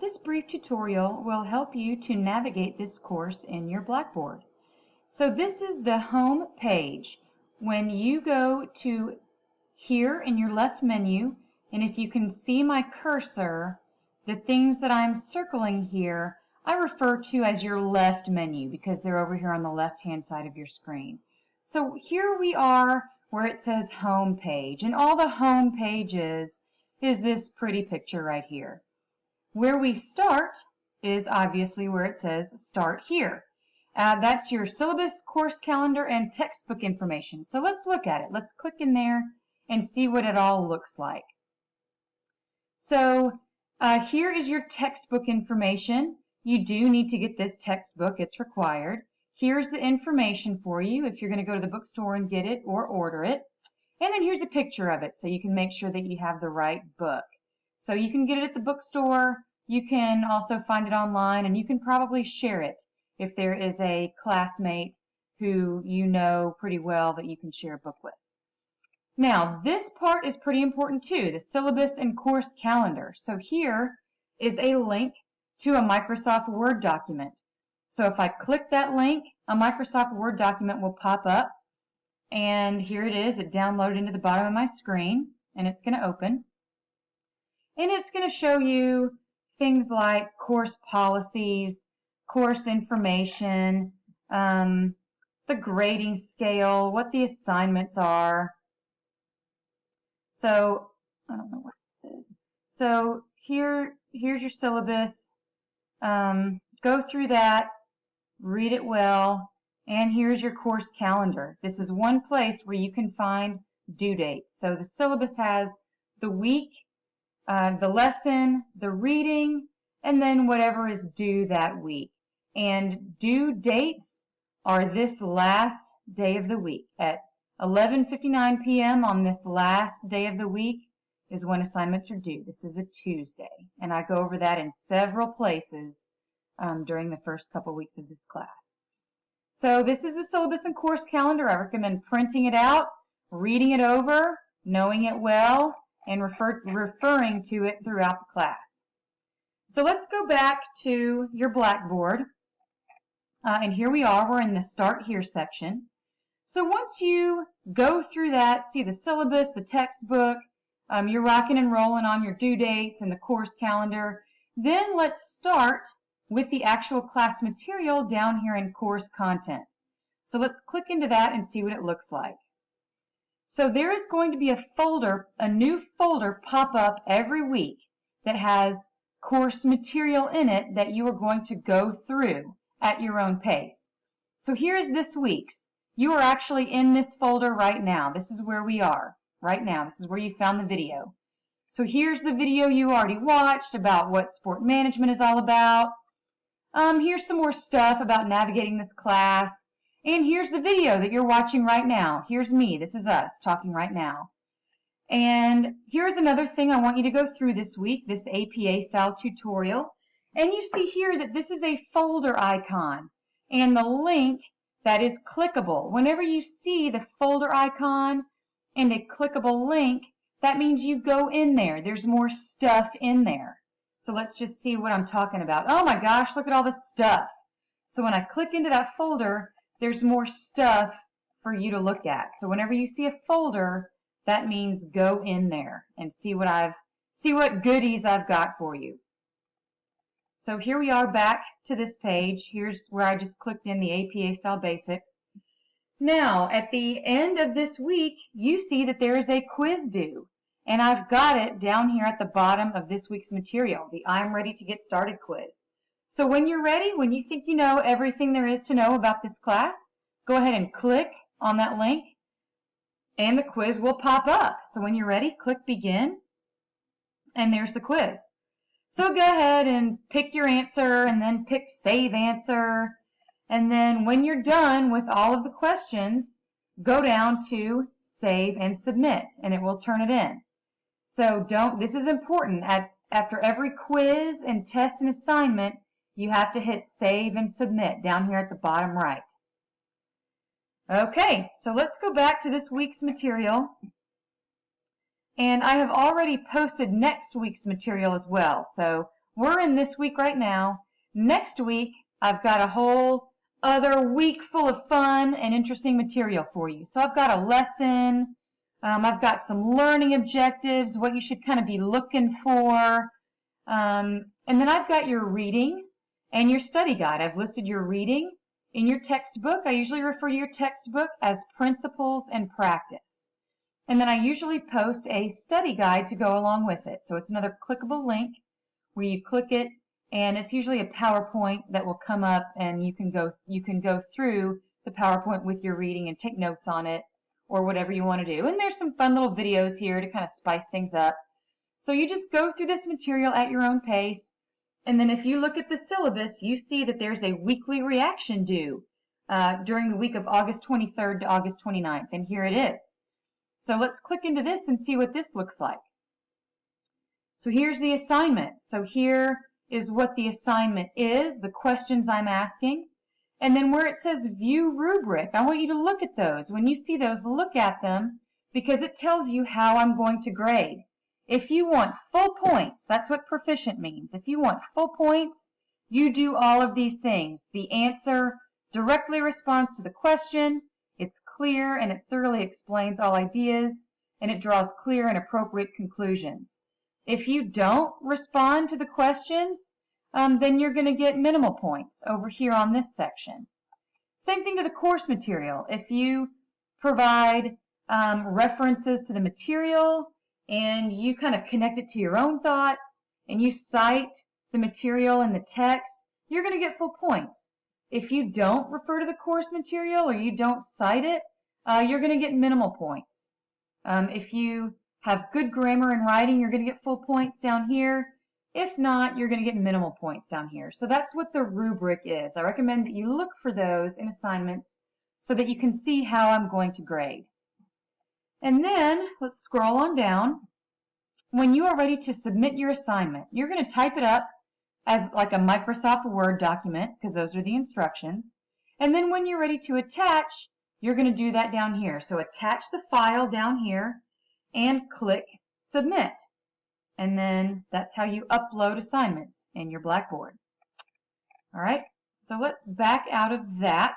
This brief tutorial will help you to navigate this course in your Blackboard. So this is the home page. When you go to here in your left menu, and if you can see my cursor, the things that I'm circling here, I refer to as your left menu because they're over here on the left-hand side of your screen. So here we are where it says home page, and all the home pages is this pretty picture right here. Where we start is obviously where it says start here. That's your syllabus, course calendar, and textbook information. So let's look at it. Let's click in there and see what it all looks like. So here is your textbook information. You do need to get this textbook. It's required. Here's the information for you if you're going to go to the bookstore and get it or order it. And then here's a picture of it so you can make sure that you have the right book. So you can get it at the bookstore. You can also find it online, and you can probably share it if there is a classmate who you know pretty well that you can share a book with. Now, this part is pretty important too, the syllabus and course calendar. So here is a link to a Microsoft Word document. So if I click that link, a Microsoft Word document will pop up. And here it is. It downloaded into the bottom of my screen, and it's going to open. And it's going to show you things like course policies, course information, the grading scale, what the assignments are. So, I don't know what it is. So here's your syllabus. Go through that, read it well, and here's your course calendar. This is one place where you can find due dates. So the syllabus has the week, the lesson, the reading, and then whatever is due that week. And due dates are this last day of the week. At 11:59 p.m. on this last day of the week is when assignments are due. This is a Tuesday, and I go over that in several places during the first couple weeks of this class. So this is the syllabus and course calendar. I recommend printing it out, reading it over, knowing it well, and referring to it throughout the class. So let's go back to your Blackboard. And here we are. We're in the Start Here section. So once you go through that, see the syllabus, the textbook, you're rocking and rolling on your due dates and the course calendar, then let's start with the actual class material down here in course content. So let's click into that and see what it looks like. So there is going to be a folder, a new folder pop up every week that has course material in it that you are going to go through at your own pace. So here's this week's. You are actually in this folder right now. This is where we are right now. This is where you found the video. So here's the video you already watched about what sport management is all about. Here's some more stuff about navigating this class. And here's the video that you're watching right now. Here's me. This is us talking right now. And here's another thing I want you to go through this week, this APA style tutorial. And you see here that this is a folder icon and the link that is clickable. Whenever you see the folder icon and a clickable link, that means you go in there. There's more stuff in there. So let's just see what I'm talking about. Oh my gosh, look at all this stuff. So when I click into that folder, there's more stuff for you to look at. So whenever you see a folder, that means go in there and see what goodies I've got for you. So here we are back to this page. Here's where I just clicked in the APA style basics. Now, at the end of this week, you see that there is a quiz due. And I've got it down here at the bottom of this week's material, the I'm Ready to Get Started quiz. So when you're ready, when you think you know everything there is to know about this class, go ahead and click on that link and the quiz will pop up. So when you're ready, click Begin and there's the quiz. So go ahead and pick your answer and then pick Save Answer. And then when you're done with all of the questions, go down to Save and Submit and it will turn it in. So this is important. After every quiz and test and assignment, you have to hit Save and Submit down here at the bottom right. Okay, so let's go back to this week's material. And I have already posted next week's material as well. So we're in this week right now. Next week, I've got a whole other week full of fun and interesting material for you. So I've got a lesson. I've got some learning objectives, what you should kind of be looking for. And then I've got your reading and your study guide. I've listed your reading in your textbook. I usually refer to your textbook as principles and practice. And then I usually post a study guide to go along with it. So it's another clickable link where you click it, and it's usually a PowerPoint that will come up, and you can go through the PowerPoint with your reading and take notes on it or whatever you want to do. And there's some fun little videos here to kind of spice things up. So you just go through this material at your own pace. And then if you look at the syllabus, you see that there's a weekly reaction due during the week of August 23rd to August 29th. And here it is. So let's click into this and see what this looks like. So here's the assignment. So here is what the assignment is, the questions I'm asking. And then where it says view rubric, I want you to look at those. When you see those, look at them because it tells you how I'm going to grade. If you want full points, that's what proficient means. If you want full points, you do all of these things. The answer directly responds to the question. It's clear and it thoroughly explains all ideas, and it draws clear and appropriate conclusions. If you don't respond to the questions, then you're going to get minimal points over here on this section. Same thing to the course material. If you provide references to the material and you kind of connect it to your own thoughts and you cite the material in the text, you're going to get full points. If you don't refer to the course material or you don't cite it, you're going to get minimal points. If you have good grammar and writing, you're going to get full points down here. If not, you're going to get minimal points down here. So that's what the rubric is. I recommend that you look for those in assignments so that you can see how I'm going to grade. And then let's scroll on down. When you are ready to submit your assignment, you're going to type it up as like a Microsoft Word document because those are the instructions. And then when you're ready to attach, you're going to do that down here. So attach the file down here and click submit. And then that's how you upload assignments in your Blackboard. All right, so let's back out of that.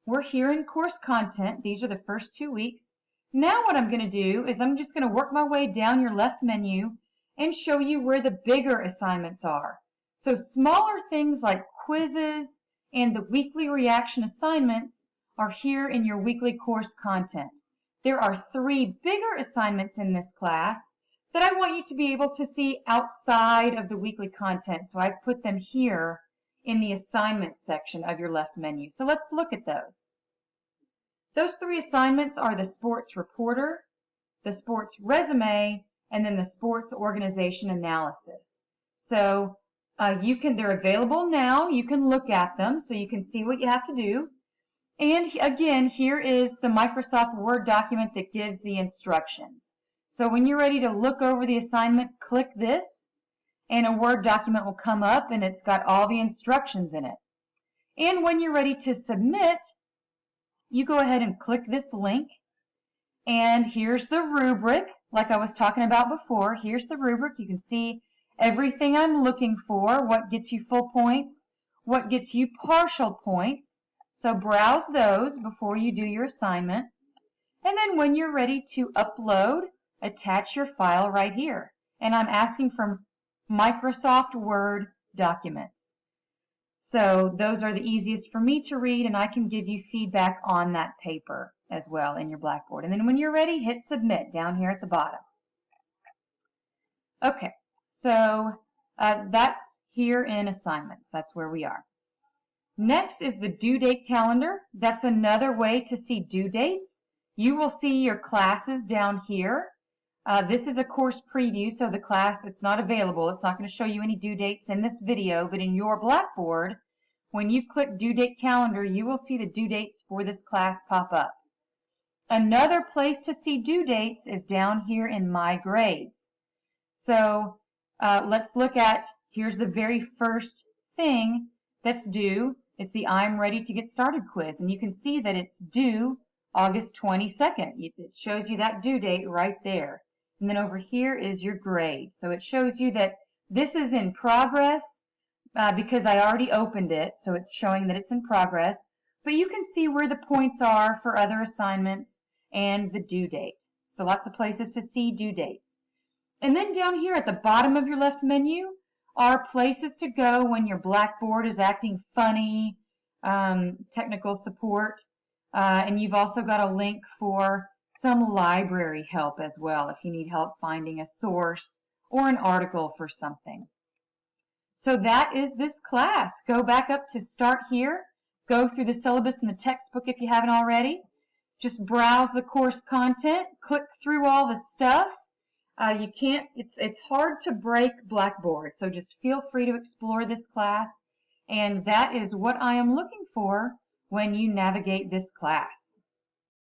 We're here in course content. These are the first 2 weeks. Now what I'm going to do is I'm just going to work my way down your left menu and show you where the bigger assignments are. So smaller things like quizzes and the weekly reaction assignments are here in your weekly course content. There are 3 bigger assignments in this class that I want you to be able to see outside of the weekly content. So I've put them here in the assignments section of your left menu. So let's look at those. Those 3 assignments are the sports reporter, the sports resume, and then the sports organization analysis. So they're available now. You can look at them so you can see what you have to do. And again, here is the Microsoft Word document that gives the instructions. So when you're ready to look over the assignment, click this, and a Word document will come up, and it's got all the instructions in it. And when you're ready to submit, you go ahead and click this link, and here's the rubric, like I was talking about before. Here's the rubric. You can see everything I'm looking for, what gets you full points, what gets you partial points. So browse those before you do your assignment. And then when you're ready to upload, attach your file right here. And I'm asking for Microsoft Word documents. So those are the easiest for me to read, and I can give you feedback on that paper as well in your Blackboard. And then when you're ready, hit submit down here at the bottom. Okay, so that's here in assignments. That's where we are. Next is the due date calendar. That's another way to see due dates. You will see your classes down here. This is a course preview, so the class, it's not available. It's not going to show you any due dates in this video, but in your Blackboard, when you click due date calendar, you will see the due dates for this class pop up. Another place to see due dates is down here in My Grades. So let's look at, here's the very first thing that's due. It's the I'm Ready to Get Started quiz, and you can see that it's due August 22nd. It shows you that due date right there. And then over here is your grade. So it shows you that This is in progress because I already opened it, so it's showing that it's in progress. But you can see where the points are for other assignments and the due date. So lots of places to see due dates. And then down here at the bottom of your left menu are places to go when your Blackboard is acting funny, technical support. And you've also got a link for some library help as well if you need help finding a source or an article for something. So that is this class. Go back up to Start Here. Go through the syllabus in the textbook if you haven't already. Just browse the course content. Click through all the stuff. It's hard to break Blackboard, so just feel free to explore this class. And that is what I am looking for when you navigate this class.